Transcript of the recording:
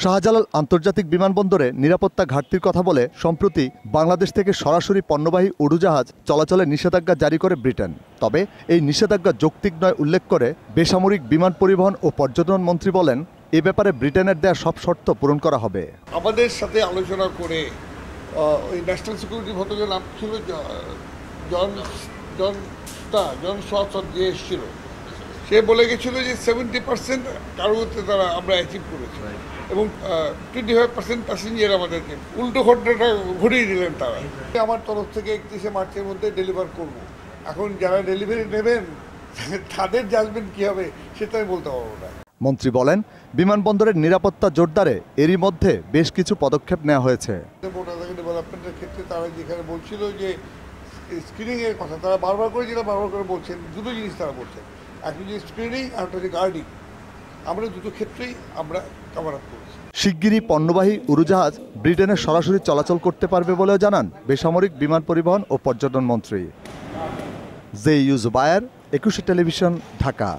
শাহজালাল আন্তর্জাতিক বিমানবন্দরে নিরাপত্তা ঘাটতির কথা বলে সম্প্রতি বাংলাদেশ থেকে সরাসরি পণ্যবাহী উড়োজাহাজ চলাচলে নিষেধাজ্ঞা জারি করে ব্রিটেন। তবে এই নিষেধাজ্ঞা যৌক্তিক নয় উল্লেখ করে বেসামরিক বিমান পরিবহন ও পর্যটন মন্ত্রী বলেন, এ ব্যাপারে ব্রিটেনের দেয়া সব শর্ত পূরণ করা হবে। আমাদের সাথে আলোচনা করে ওই ন্যাশনাল সিকিউরিটি ভদ্রলোকের নাম ছিল জন সোয়াটসন যে এসেছিল, সে বলে গেছিল যে 70% কারোতে তারা আমরা অ্যাচিভ করেছি এবং 25% প্যাসেঞ্জার আমাদেরকে উল্টো ঘটনাটা ঘুরিয়ে দিলেন তারা। আমার তরফ থেকে 31শে মার্চের মধ্যে ডেলিভার করব। এখন যারা ডেলিভারি নেবেন তাদের জাজমেন্ট কী হবে সেটা আমি বলতে পারবো না। মন্ত্রী বলেন, বিমানবন্দরের নিরাপত্তা জোরদারে এরই মধ্যে বেশ কিছু পদক্ষেপ নেওয়া হয়েছে। মোটরসাইকেল ডেভেলপমেন্টের ক্ষেত্রে তারা যেখানে বলছিল যে স্ক্রিনিংয়ের কথা, তারা বারবার করে বলছেন, দুটো জিনিস তারা বলছেন, একটা হচ্ছে স্ক্রিনিং আর একটা হচ্ছে গার্ডিং। আমরা দুটো ক্ষেত্রেই আমরা কভার আপ করছি। শিগগিরই পণ্যবাহী উড়োজাহাজ ব্রিটেনে সরাসরি চলাচল করতে পারবে বলেও জানান বেসামরিক বিমান পরিবহন ও পর্যটন মন্ত্রী। J U Zubair, 21 television, Dhaka.